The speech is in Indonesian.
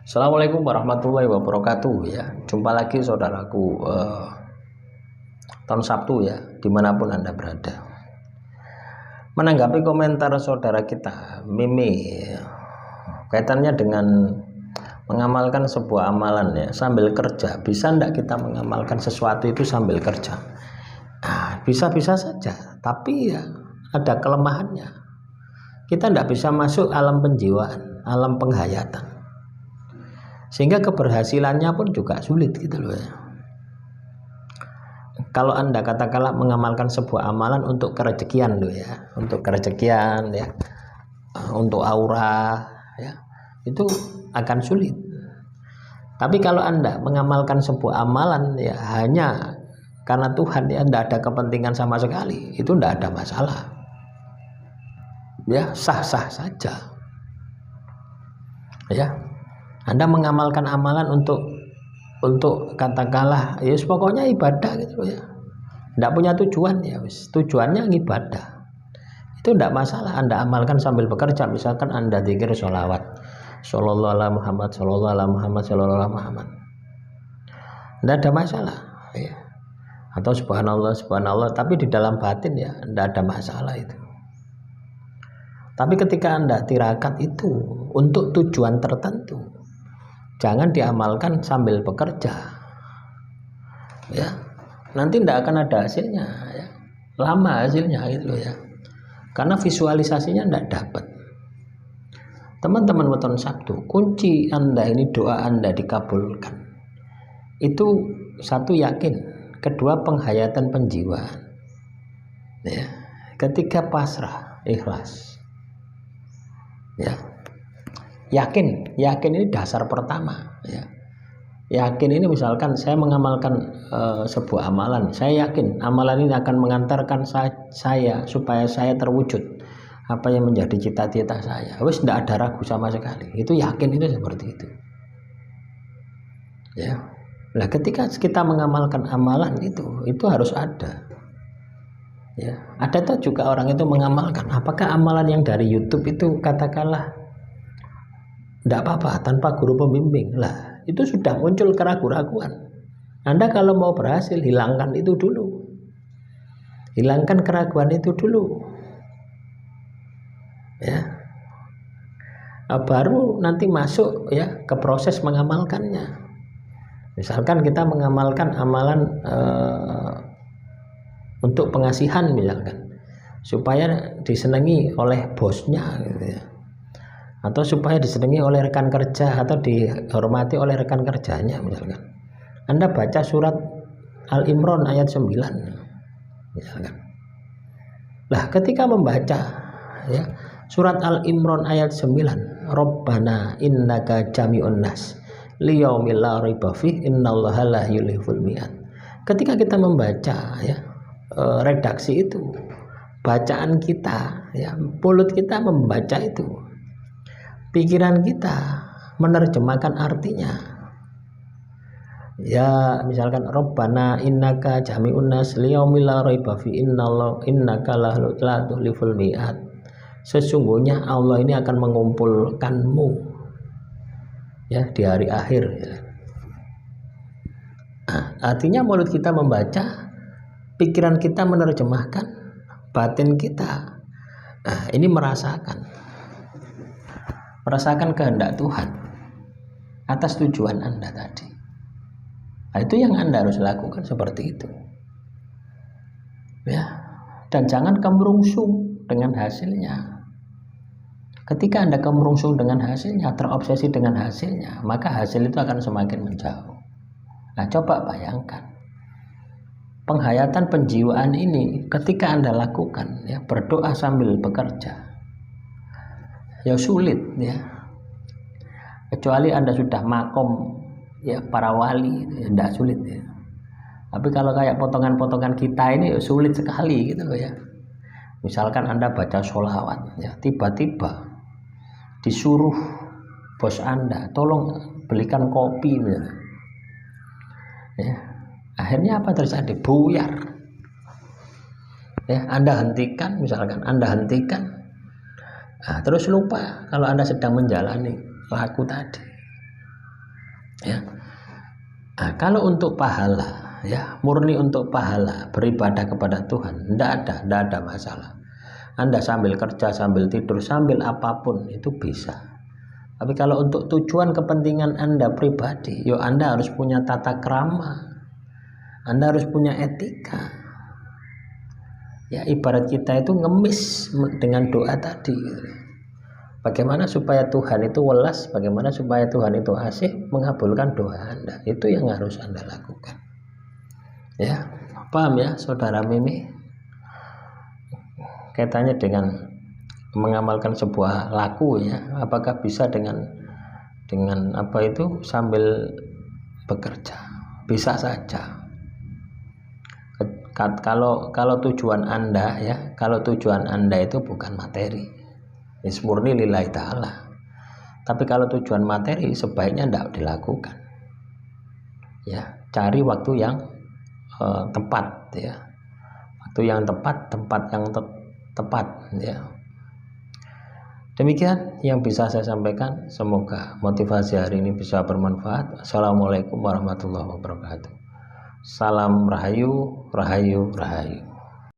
Assalamualaikum warahmatullahi wabarakatuh ya. Jumpa lagi saudaraku tahun Sabtu ya, dimanapun Anda berada. Menanggapi komentar saudara kita Mimi kaitannya dengan mengamalkan sebuah amalan ya sambil kerja. Bisa enggak kita mengamalkan sesuatu itu sambil kerja? Bisa-bisa saja, tapi ya ada kelemahannya. Kita enggak bisa masuk alam penjiwaan, alam penghayatan. Sehingga keberhasilannya pun juga sulit gitu loh ya. Kalau Anda katakanlah mengamalkan sebuah amalan untuk kerejekian loh ya, untuk kerejekian ya, untuk aura ya, itu akan sulit. Tapi kalau Anda mengamalkan sebuah amalan ya hanya karena Tuhan ya, tidak ada kepentingan sama sekali, itu tidak ada masalah. Ya, sah-sah saja. Ya. Anda mengamalkan amalan untuk katakanlah ya pokoknya ibadah gitu ya. Tidak punya tujuan ya, tujuannya ibadah. Itu tidak masalah Anda amalkan sambil bekerja. Misalkan Anda zikir sholawat, shollallahu ala Muhammad, shollallahu ala Muhammad, shollallahu ala Muhammad. Tidak ada masalah ya. Atau subhanallah, subhanallah, tapi di dalam batin ya tidak ada masalah itu. Tapi ketika Anda tirakat itu untuk tujuan tertentu, jangan diamalkan sambil bekerja ya, nanti tidak akan ada hasilnya ya. Lama hasilnya gitu ya, karena visualisasinya tidak dapat. Teman-teman weton Sabtu, kunci Anda ini doa Anda dikabulkan itu satu yakin, kedua penghayatan penjiwaan ya, ketiga pasrah ikhlas ya. Yakin ini dasar pertama ya. Yakin ini misalkan saya mengamalkan sebuah amalan, saya yakin amalan ini akan mengantarkan saya supaya saya terwujud apa yang menjadi cita-cita saya. Wis tidak ada ragu sama sekali. Itu yakin itu seperti itu. Ya. Nah, ketika kita mengamalkan amalan itu harus ada. Ya, ada tuh juga orang itu mengamalkan. Apakah amalan yang dari YouTube itu katakanlah tidak apa-apa tanpa guru pembimbing lah, itu sudah muncul keraguan-keraguan. Anda kalau mau berhasil hilangkan itu dulu, hilangkan keraguan itu dulu ya, baru nanti masuk ya ke proses mengamalkannya. Misalkan kita mengamalkan amalan untuk pengasihan misalkan, supaya disenangi oleh bosnya gitu ya, atau supaya disenangi oleh rekan kerja atau dihormati oleh rekan kerjanya misalkan. Anda baca surat Al-Imran ayat 9 misalkan. Lah ketika membaca ya surat Al-Imran ayat 9, Rabbana innaka jami'un nas liyaumil la raiba fih innallaha la yulihul mi'ad. Ketika kita membaca ya redaksi itu, bacaan kita ya, mulut kita membaca itu, pikiran kita menerjemahkan artinya ya, misalkan Rabbana innaka jami'un nas liyaumil la raiba fi innaka la tuliful mi'ad. Sesungguhnya Allah ini akan mengumpulkanmu ya di hari akhir ya. Artinya mulut kita membaca, pikiran kita menerjemahkan, batin kita ini merasakan kehendak Tuhan atas tujuan Anda tadi. Nah, itu yang Anda harus lakukan seperti itu ya. Dan jangan kemerungsung dengan hasilnya. Ketika Anda kemerungsung dengan hasilnya, terobsesi dengan hasilnya, maka hasil itu akan semakin menjauh. Nah, coba bayangkan penghayatan penjiwaan ini ketika Anda lakukan ya, berdoa sambil bekerja ya sulit ya, kecuali Anda sudah makom ya para wali ya, tidak sulit ya. Tapi kalau kayak potongan-potongan kita ini ya sulit sekali gitu loh ya. Misalkan Anda baca sholawat ya, tiba-tiba disuruh bos Anda tolong belikan kopi ya. Akhirnya apa terjadi? Buyar ya. Anda hentikan misalkan, terus lupa kalau Anda sedang menjalani laku tadi. ya. Nah, kalau untuk pahala, ya murni untuk pahala beribadah kepada Tuhan, tidak ada masalah. Anda sambil kerja, sambil tidur, sambil apapun itu bisa. Tapi kalau untuk tujuan kepentingan Anda pribadi, yo Anda harus punya tata krama, Anda harus punya etika. Ya ibarat kita itu ngemis dengan doa tadi. Bagaimana supaya Tuhan itu welas, bagaimana supaya Tuhan itu asih mengabulkan doa Anda. Itu yang harus Anda lakukan. Ya, paham ya Saudara Mimi? Kaitannya dengan mengamalkan sebuah laku ya, apakah bisa dengan apa itu sambil bekerja? Bisa saja. Kalau tujuan Anda ya, kalau tujuan Anda itu bukan materi, murni lillahi ta'ala. Tapi kalau tujuan materi sebaiknya tidak dilakukan. Ya, cari waktu yang tepat ya. Waktu yang tepat, tempat yang tepat ya. Demikian yang bisa saya sampaikan. Semoga motivasi hari ini bisa bermanfaat. Assalamualaikum warahmatullahi wabarakatuh. Salam rahayu, rahayu, rahayu.